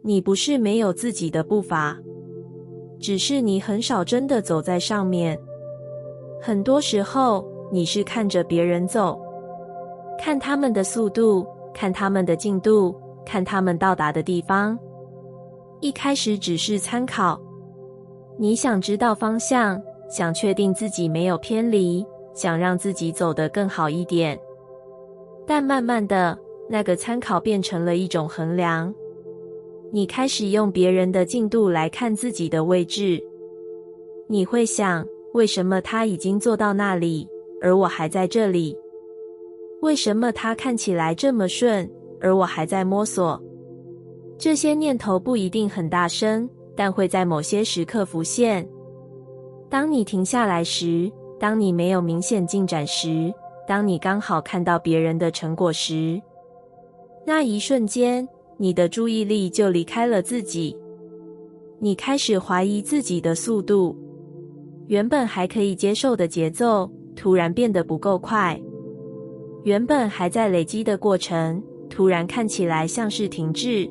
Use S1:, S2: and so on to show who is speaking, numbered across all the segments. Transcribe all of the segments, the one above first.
S1: 你不是没有自己的步伐，只是你很少真的走在上面。很多时候，你是看着别人走，看他们的速度，看他们的进度，看他们到达的地方。一开始只是参考，你想知道方向，想确定自己没有偏离，想让自己走得更好一点。但慢慢的，那个参考变成了一种衡量。你开始用别人的进度来看自己的位置。你会想，为什么他已经做到那里，而我还在这里？为什么他看起来这么顺，而我还在摸索？这些念头不一定很大声，但会在某些时刻浮现。当你停下来时，当你没有明显进展时，当你刚好看到别人的成果时，那一瞬间，你的注意力就离开了自己。你开始怀疑自己的速度，原本还可以接受的节奏，突然变得不够快。原本还在累积的过程，突然看起来像是停滞。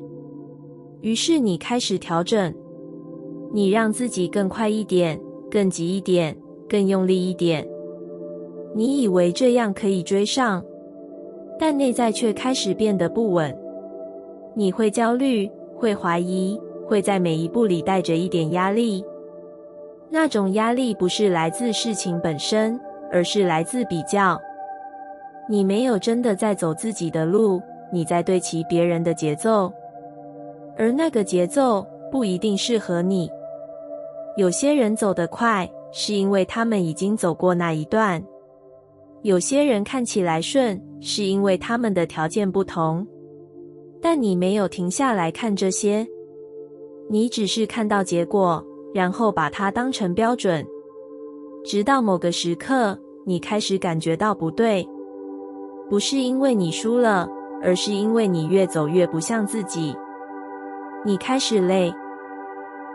S1: 于是你开始调整，你让自己更快一点，更急一点，更用力一点。你以为这样可以追上，但内在却开始变得不稳。你会焦虑，会怀疑，会在每一步里带着一点压力。那种压力不是来自事情本身，而是来自比较。你没有真的在走自己的路，你在对齐别人的节奏，而那个节奏不一定适合你。有些人走得快，是因为他们已经走过那一段；有些人看起来顺，是因为他们的条件不同。但你没有停下来看这些，你只是看到结果，然后把它当成标准。直到某个时刻，你开始感觉到不对，不是因为你输了，而是因为你越走越不像自己。你开始累，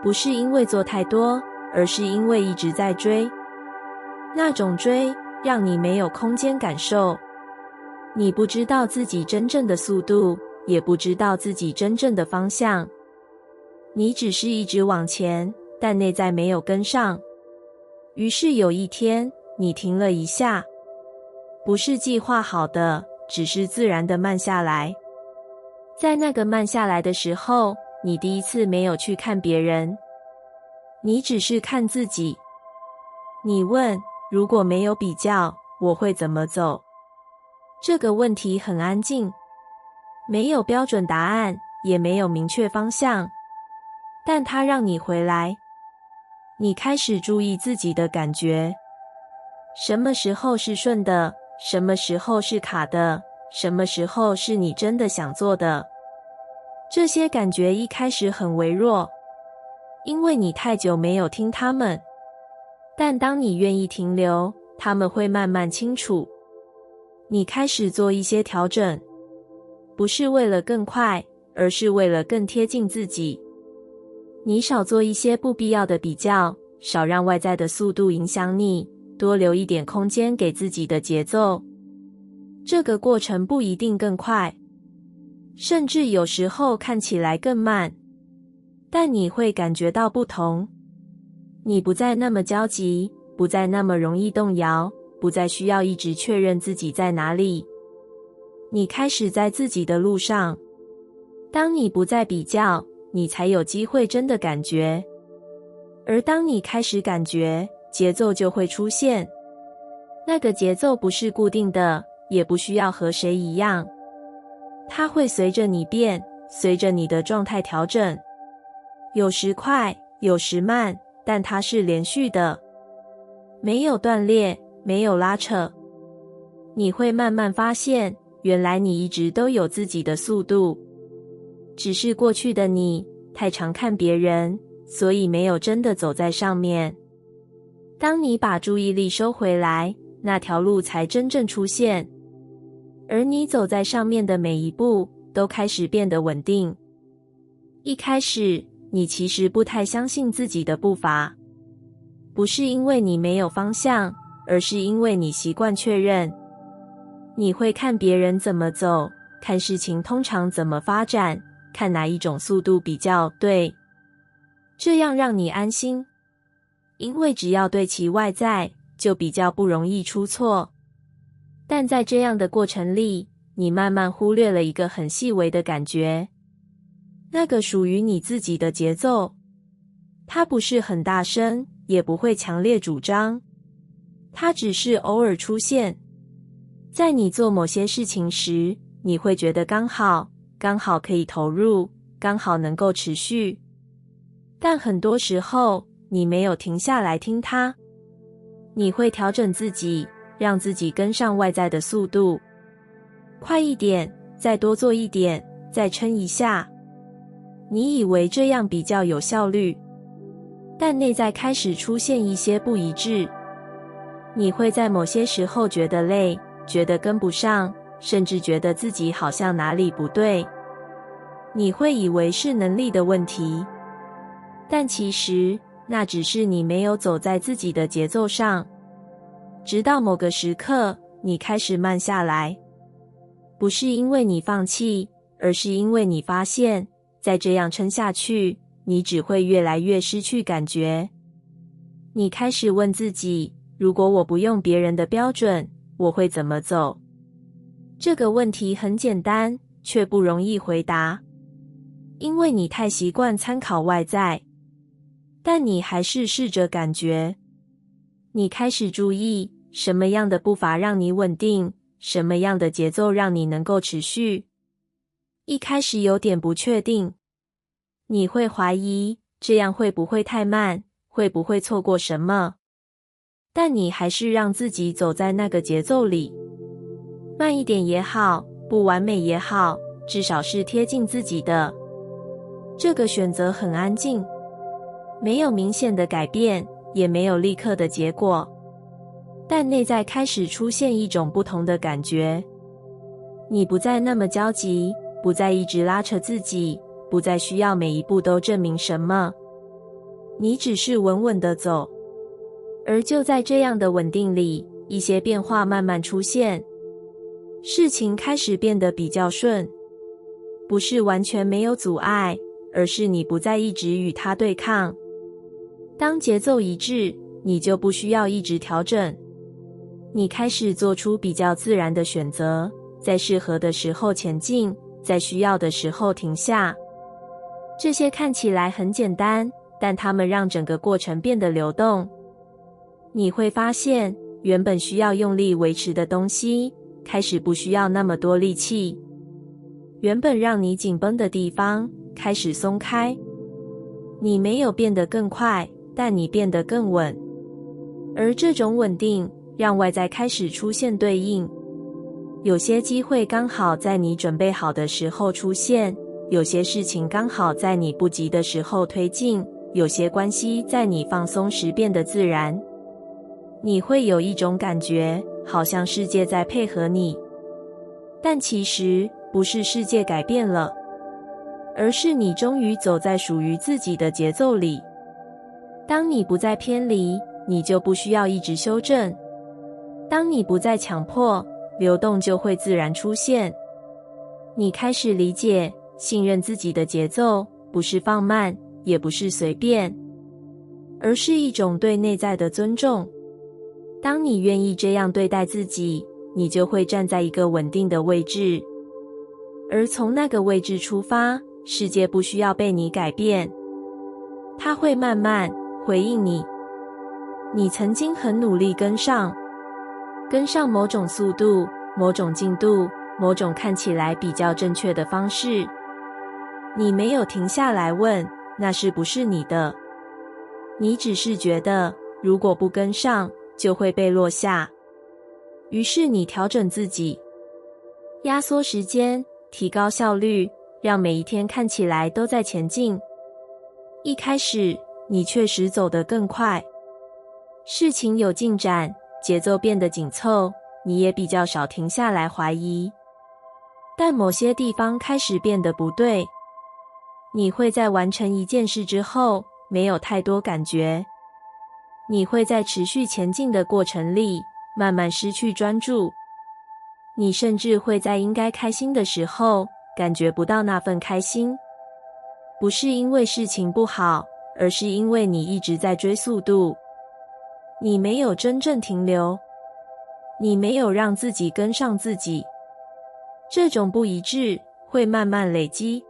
S1: 不是因为做太多，而是因为一直在追。那种追让你没有空间感受，你不知道自己真正的速度，也不知道自己真正的方向。你只是一直往前，但内在没有跟上。于是有一天，你停了一下，不是计划好的，只是自然的慢下来。在那个慢下来的时候，你第一次没有去看别人，你只是看自己。你问，如果没有比较，我会怎么走？这个问题很安静，没有标准答案，也没有明确方向，但它让你回来。你开始注意自己的感觉，什么时候是顺的，什么时候是卡的，什么时候是你真的想做的。这些感觉一开始很微弱，因为你太久没有听它们，但当你愿意停留，它们会慢慢清楚。你开始做一些调整，不是为了更快，而是为了更贴近自己。你少做一些不必要的比较，少让外在的速度影响你，多留一点空间给自己的节奏。这个过程不一定更快，甚至有时候看起来更慢，但你会感觉到不同。你不再那么焦急，不再那么容易动摇，不再需要一直确认自己在哪里。你开始在自己的路上。当你不再比较，你才有机会真的感觉。而当你开始感觉，节奏就会出现。那个节奏不是固定的，也不需要和谁一样。它会随着你变，随着你的状态调整。有时快，有时慢，但它是连续的，没有断裂，没有拉扯。你会慢慢发现，原来你一直都有自己的速度，只是过去的你太常看别人，所以没有真的走在上面。当你把注意力收回来，那条路才真正出现，而你走在上面的每一步都开始变得稳定。一开始，你其实不太相信自己的步伐，不是因为你没有方向，而是因为你习惯确认。你会看别人怎么走，看事情通常怎么发展，看哪一种速度比较对，这样让你安心。因为只要对齐外在，就比较不容易出错。但在这样的过程里，你慢慢忽略了一个很细微的感觉，那个属于你自己的节奏。它不是很大声，也不会强烈主张，它只是偶尔出现。在你做某些事情时，你会觉得刚好可以投入，刚好能够持续。但很多时候，你没有停下来听它。你会调整自己，让自己跟上外在的速度，快一点，再多做一点，再撑一下。你以为这样比较有效率，但内在开始出现一些不一致。你会在某些时候觉得累，觉得跟不上，甚至觉得自己好像哪里不对。你会以为是能力的问题，但其实那只是你没有走在自己的节奏上。直到某个时刻，你开始慢下来，不是因为你放弃，而是因为你发现，再这样撑下去，你只会越来越失去感觉。你开始问自己，如果我不用别人的标准，我会怎么走？这个问题很简单，却不容易回答，因为你太习惯参考外在。但你还是试着感觉。你开始注意，什么样的步伐让你稳定，什么样的节奏让你能够持续。一开始有点不确定，你会怀疑，这样会不会太慢，会不会错过什么？但你还是让自己走在那个节奏里，慢一点也好，不完美也好，至少是贴近自己的。这个选择很安静，没有明显的改变，也没有立刻的结果，但内在开始出现一种不同的感觉。你不再那么焦急，不再一直拉扯自己，不再需要每一步都证明什么，你只是稳稳地走。而就在这样的稳定里，一些变化慢慢出现，事情开始变得比较顺，不是完全没有阻碍，而是你不再一直与它对抗。当节奏一致，你就不需要一直调整，你开始做出比较自然的选择，在适合的时候前进，在需要的时候停下。这些看起来很简单，但它们让整个过程变得流动。你会发现，原本需要用力维持的东西，开始不需要那么多力气。原本让你紧绷的地方，开始松开。你没有变得更快，但你变得更稳。而这种稳定，让外在开始出现对应。有些机会刚好在你准备好的时候出现，有些事情刚好在你不急的时候推进，有些关系在你放松时变得自然。你会有一种感觉，好像世界在配合你，但其实不是世界改变了，而是你终于走在属于自己的节奏里。当你不再偏离，你就不需要一直修正。当你不再强迫，流动就会自然出现。你开始理解，信任自己的节奏，不是放慢，也不是随便，而是一种对内在的尊重。当你愿意这样对待自己，你就会站在一个稳定的位置，而从那个位置出发，世界不需要被你改变，它会慢慢回应你。你曾经很努力跟上某种速度，某种进度，某种看起来比较正确的方式。你没有停下来问，那是不是你的？你只是觉得，如果不跟上，就会被落下。于是你调整自己，压缩时间，提高效率，让每一天看起来都在前进。一开始，你确实走得更快，事情有进展，节奏变得紧凑，你也比较少停下来怀疑。但某些地方开始变得不对，你会在完成一件事之后，没有太多感觉。你会在持续前进的过程里，慢慢失去专注。你甚至会在应该开心的时候，感觉不到那份开心。不是因为事情不好，而是因为你一直在追速度。你没有真正停留，你没有让自己跟上自己。这种不一致会慢慢累积，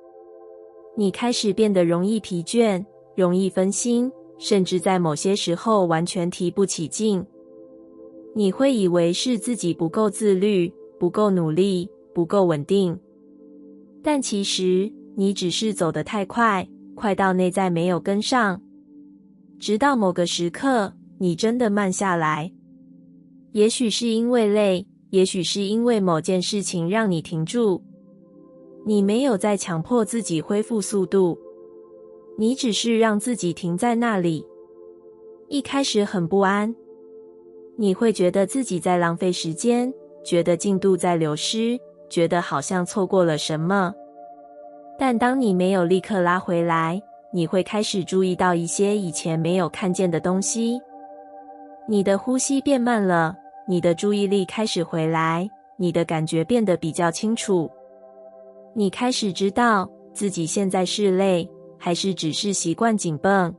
S1: 你开始变得容易疲倦，容易分心，甚至在某些时候完全提不起劲。你会以为是自己不够自律，不够努力，不够稳定。但其实你只是走得太快，快到内在没有跟上。直到某个时刻，你真的慢下来。也许是因为累，也许是因为某件事情让你停住。你没有再强迫自己恢复速度，你只是让自己停在那里。一开始很不安，你会觉得自己在浪费时间，觉得进度在流失，觉得好像错过了什么。但当你没有立刻拉回来，你会开始注意到一些以前没有看见的东西。你的呼吸变慢了，你的注意力开始回来，你的感觉变得比较清楚。你开始知道自己现在是累，还是只是习惯紧绷。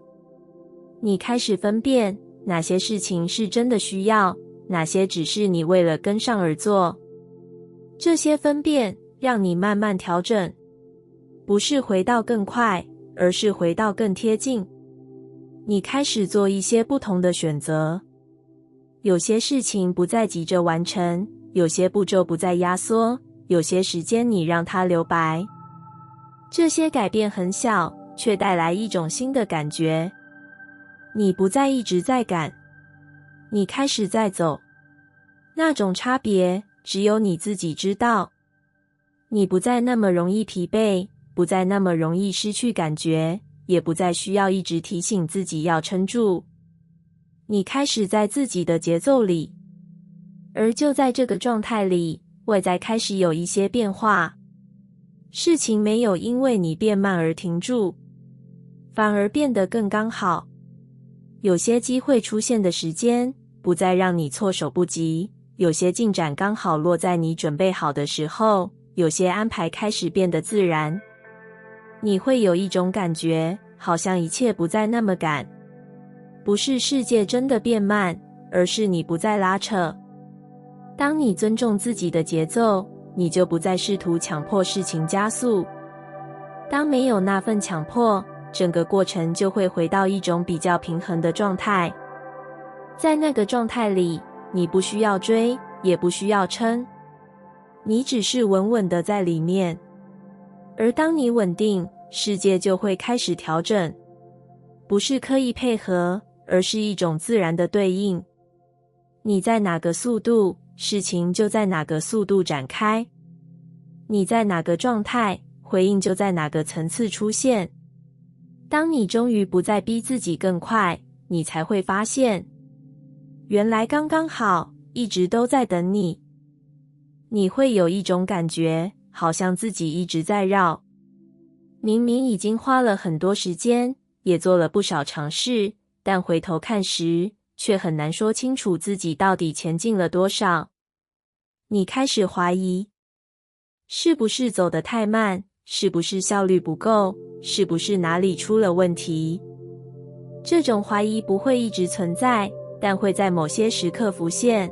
S1: 你开始分辨哪些事情是真的需要，哪些只是你为了跟上而做。这些分辨让你慢慢调整，不是回到更快，而是回到更贴近。你开始做一些不同的选择，有些事情不再急着完成，有些步骤不再压缩，有些时间你让它留白。这些改变很小，却带来一种新的感觉。你不再一直在赶，你开始在走。那种差别只有你自己知道。你不再那么容易疲惫，不再那么容易失去感觉，也不再需要一直提醒自己要撑住。你开始在自己的节奏里，而就在这个状态里，外在开始有一些变化。事情没有因为你变慢而停住，反而变得更刚好。有些机会出现的时间不再让你措手不及，有些进展刚好落在你准备好的时候，有些安排开始变得自然。你会有一种感觉，好像一切不再那么赶。不是世界真的变慢，而是你不再拉扯。当你尊重自己的节奏，你就不再试图强迫事情加速。当没有那份强迫，整个过程就会回到一种比较平衡的状态。在那个状态里，你不需要追，也不需要撑，你只是稳稳的在里面。而当你稳定，世界就会开始调整，不是刻意配合，而是一种自然的对应。你在哪个速度，事情就在哪个速度展开。你在哪个状态，回应就在哪个层次出现。当你终于不再逼自己更快，你才会发现，原来刚刚好，一直都在等你。你会有一种感觉，好像自己一直在绕。明明已经花了很多时间，也做了不少尝试，但回头看时，却很难说清楚自己到底前进了多少。你开始怀疑，是不是走得太慢？是不是效率不够？是不是哪里出了问题？这种怀疑不会一直存在，但会在某些时刻浮现。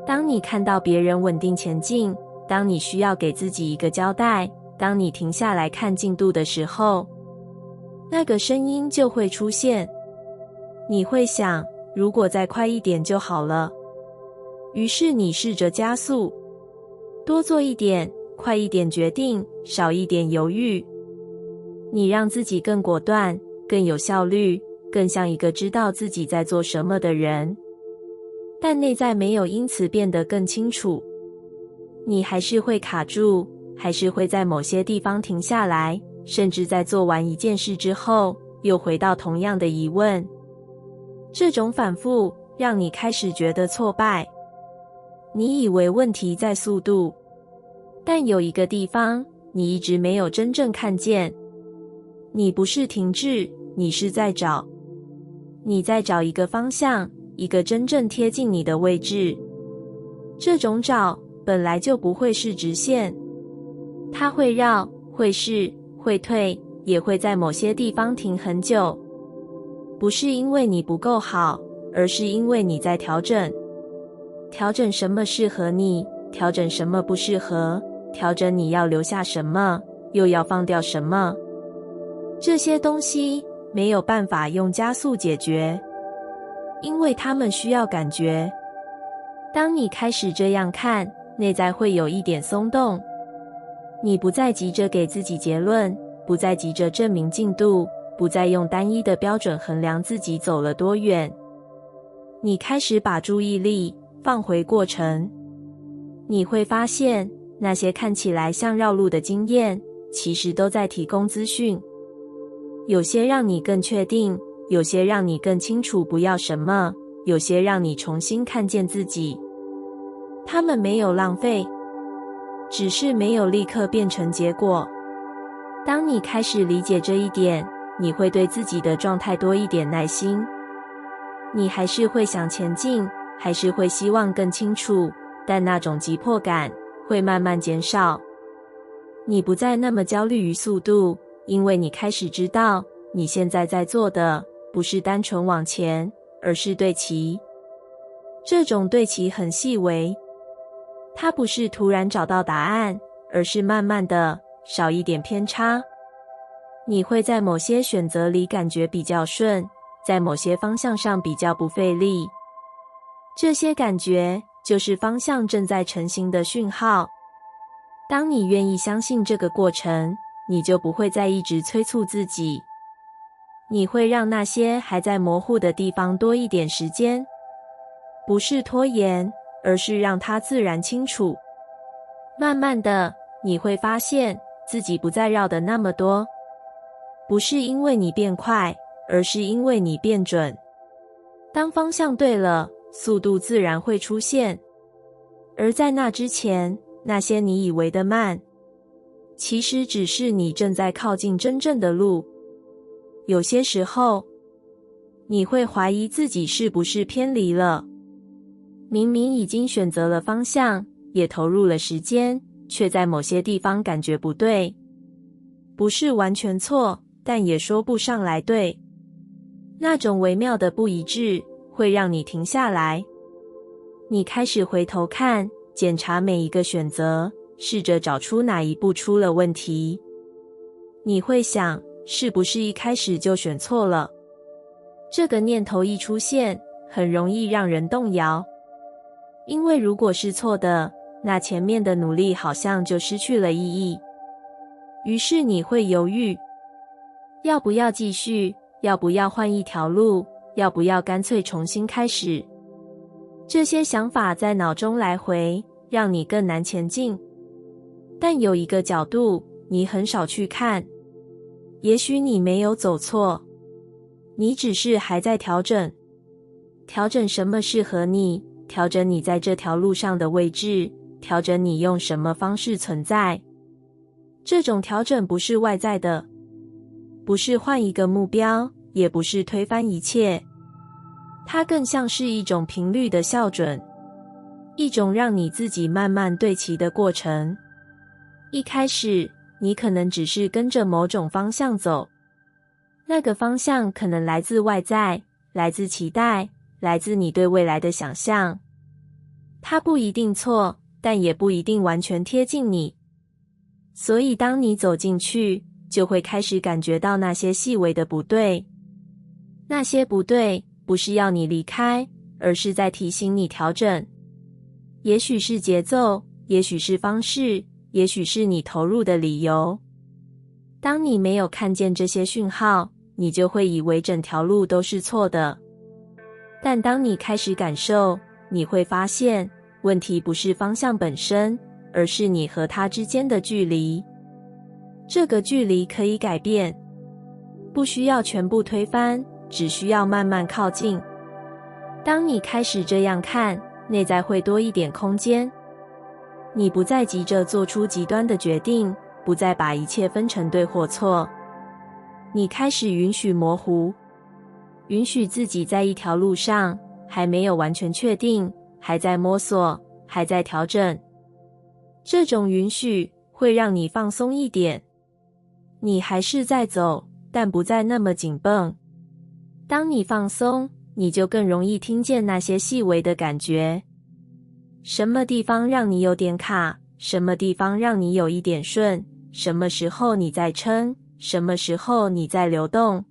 S1: 当你看到别人稳定前进，当你需要给自己一个交代，当你停下来看进度的时候，那个声音就会出现。你会想，如果再快一点就好了。于是你试着加速，多做一点，快一点决定，少一点犹豫。你让自己更果断，更有效率，更像一个知道自己在做什么的人。但内在没有因此变得更清楚。你还是会卡住，还是会在某些地方停下来，甚至在做完一件事之后，又回到同样的疑问。这种反复让你开始觉得挫败。你以为问题在速度，但有一个地方你一直没有真正看见。你不是停滞，你是在找。你在找一个方向，一个真正贴近你的位置。这种找本来就不会是直线，它会绕，会试，会退，也会在某些地方停很久。不是因为你不够好，而是因为你在调整。调整什么适合你，调整什么不适合，调整你要留下什么，又要放掉什么。这些东西没有办法用加速解决，因为它们需要感觉。当你开始这样看，内在会有一点松动。你不再急着给自己结论，不再急着证明进度，不再用单一的标准衡量自己走了多远。你开始把注意力放回过程。你会发现，那些看起来像绕路的经验，其实都在提供资讯。有些让你更确定，有些让你更清楚不要什么，有些让你重新看见自己。它们没有浪费，只是没有立刻变成结果。当你开始理解这一点，你会对自己的状态多一点耐心。你还是会想前进，还是会希望更清楚，但那种急迫感会慢慢减少。你不再那么焦虑于速度，因为你开始知道，你现在在做的不是单纯往前，而是对齐。这种对齐很细微，它不是突然找到答案，而是慢慢的少一点偏差。你会在某些选择里感觉比较顺，在某些方向上比较不费力。这些感觉就是方向正在成型的讯号。当你愿意相信这个过程，你就不会再一直催促自己。你会让那些还在模糊的地方多一点时间，不是拖延，而是让它自然清楚。慢慢的，你会发现自己不再绕得那么多，不是因为你变快，而是因为你变准。当方向对了，速度自然会出现。而在那之前，那些你以为的慢，其实只是你正在靠近真正的路。有些时候，你会怀疑自己是不是偏离了。明明已经选择了方向，也投入了时间，却在某些地方感觉不对。不是完全错，但也说不上来对。那种微妙的不一致，会让你停下来。你开始回头看，检查每一个选择，试着找出哪一步出了问题。你会想，是不是一开始就选错了？这个念头一出现，很容易让人动摇。因为如果是错的，那前面的努力好像就失去了意义。于是你会犹豫，要不要继续？要不要换一条路？要不要干脆重新开始？这些想法在脑中来回，让你更难前进。但有一个角度，你很少去看。也许你没有走错，你只是还在调整。调整什么适合你，调整你在这条路上的位置，调整你用什么方式存在。这种调整不是外在的，不是换一个目标，也不是推翻一切。它更像是一种频率的校准，一种让你自己慢慢对齐的过程。一开始，你可能只是跟着某种方向走，那个方向可能来自外在，来自期待，来自你对未来的想象。它不一定错，但也不一定完全贴近你。所以当你走进去，就会开始感觉到那些细微的不对。那些不对，不是要你离开，而是在提醒你调整。也许是节奏，也许是方式，也许是你投入的理由。当你没有看见这些讯号，你就会以为整条路都是错的。但当你开始感受，你会发现，问题不是方向本身，而是你和它之间的距离。这个距离可以改变，不需要全部推翻，只需要慢慢靠近。当你开始这样看，内在会多一点空间。你不再急着做出极端的决定，不再把一切分成对或错。你开始允许模糊，允许自己在一条路上，还没有完全确定，还在摸索，还在调整。这种允许会让你放松一点。你还是在走，但不再那么紧绷。当你放松，你就更容易听见那些细微的感觉。什么地方让你有点卡？什么地方让你有一点顺？什么时候你在撑？什么时候你在流动？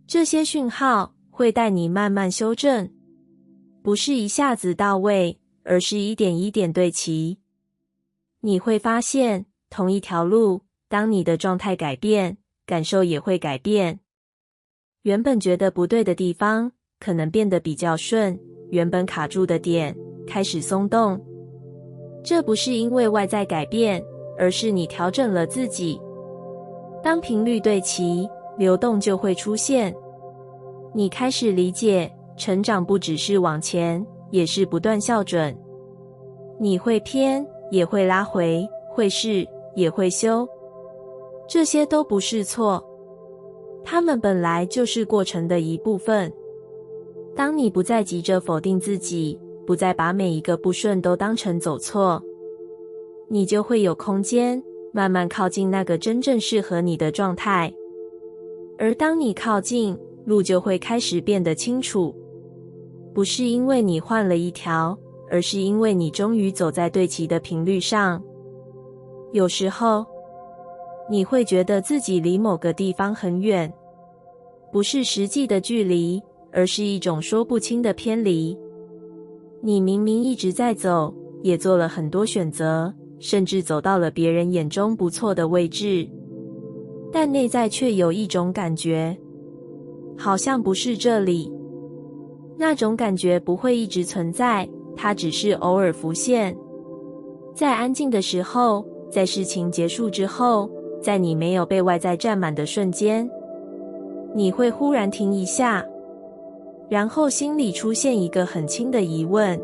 S1: 这些讯号会带你慢慢修正，不是一下子到位，而是一点一点对齐。你会发现，同一条路，当你的状态改变，感受也会改变。原本觉得不对的地方，可能变得比较顺，原本卡住的点，开始松动。这不是因为外在改变，而是你调整了自己。当频率对齐，流动就会出现。你开始理解，成长不只是往前，也是不断校准。你会偏，也会拉回，会试，也会修。这些都不是错，它们本来就是过程的一部分。当你不再急着否定自己，不再把每一个不顺都当成走错，你就会有空间慢慢靠近那个真正适合你的状态。而当你靠近，路就会开始变得清楚。不是因为你换了一条，而是因为你终于走在对齐的频率上。有时候，你会觉得自己离某个地方很远，不是实际的距离，而是一种说不清的偏离。你明明一直在走，也做了很多选择，甚至走到了别人眼中不错的位置，但内在却有一种感觉，好像不是这里。那种感觉不会一直存在，它只是偶尔浮现。在安静的时候，在事情结束之后，在你没有被外在占满的瞬间，你会忽然停一下，然后心里出现一个很轻的疑问：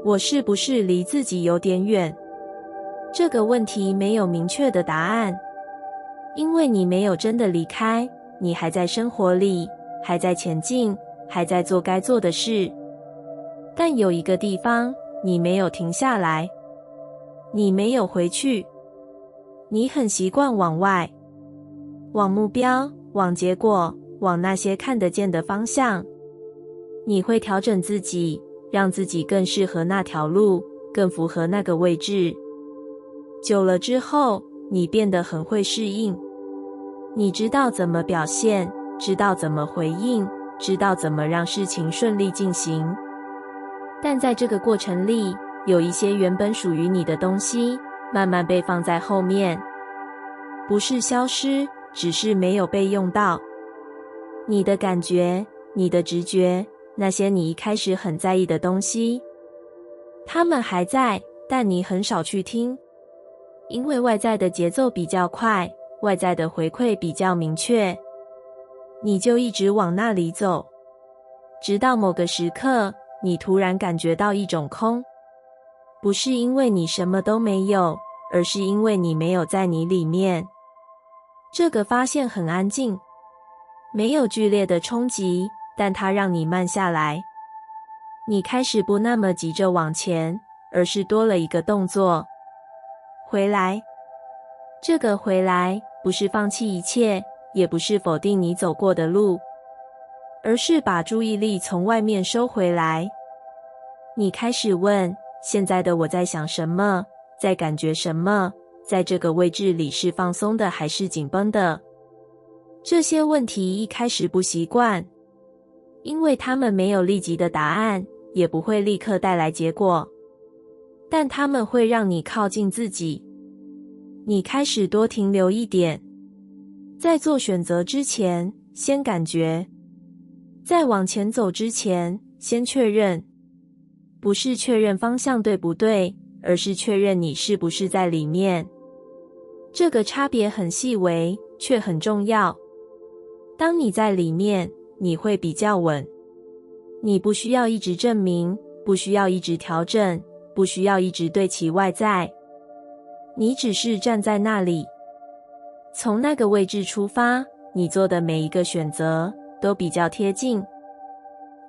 S1: 我是不是离自己有点远？这个问题没有明确的答案，因为你没有真的离开，你还在生活里，还在前进，还在做该做的事。但有一个地方，你没有停下来，你没有回去。你很习惯往外，往目标，往结果，往那些看得见的方向。你会调整自己，让自己更适合那条路，更符合那个位置。久了之后，你变得很会适应。你知道怎么表现，知道怎么回应，知道怎么让事情顺利进行。但在这个过程里，有一些原本属于你的东西，慢慢被放在后面，不是消失，只是没有被用到。你的感觉，你的直觉，那些你一开始很在意的东西，它们还在，但你很少去听，因为外在的节奏比较快，外在的回馈比较明确，你就一直往那里走，直到某个时刻，你突然感觉到一种空，不是因为你什么都没有，而是因为你没有在你里面。这个发现很安静，没有剧烈的冲击，但它让你慢下来。你开始不那么急着往前，而是多了一个动作，回来。这个回来，不是放弃一切，也不是否定你走过的路，而是把注意力从外面收回来。你开始问，现在的我在想什么，在感觉什么，在这个位置里是放松的还是紧绷的？这些问题一开始不习惯，因为他们没有立即的答案，也不会立刻带来结果，但他们会让你靠近自己。你开始多停留一点，在做选择之前，先感觉；在往前走之前，先确认。不是确认方向对不对，而是确认你是不是在里面。这个差别很细微，却很重要。当你在里面，你会比较稳。你不需要一直证明，不需要一直调整，不需要一直对齐外在。你只是站在那里，从那个位置出发，你做的每一个选择都比较贴近。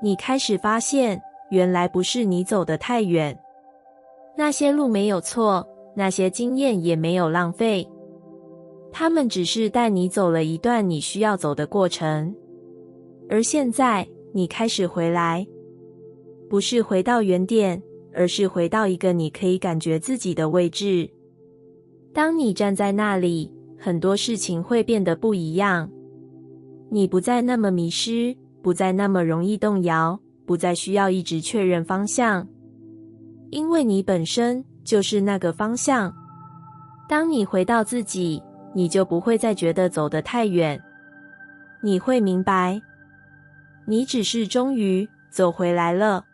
S1: 你开始发现，原来不是你走得太远，那些路没有错，那些经验也没有浪费，他们只是带你走了一段你需要走的过程。而现在，你开始回来，不是回到原点，而是回到一个你可以感觉自己的位置。当你站在那里，很多事情会变得不一样。你不再那么迷失，不再那么容易动摇，不再需要一直确认方向，因为你本身就是那个方向。当你回到自己，你就不会再觉得走得太远。你会明白，你只是终于走回来了。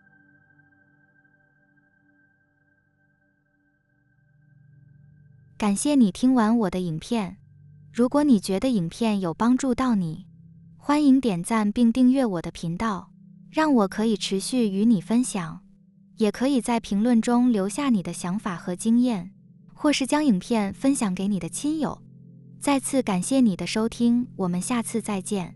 S2: 感谢你听完我的影片。如果你觉得影片有帮助到你，欢迎点赞并订阅我的频道，让我可以持续与你分享。也可以在评论中留下你的想法和经验，或是将影片分享给你的亲友。再次感谢你的收听，我们下次再见。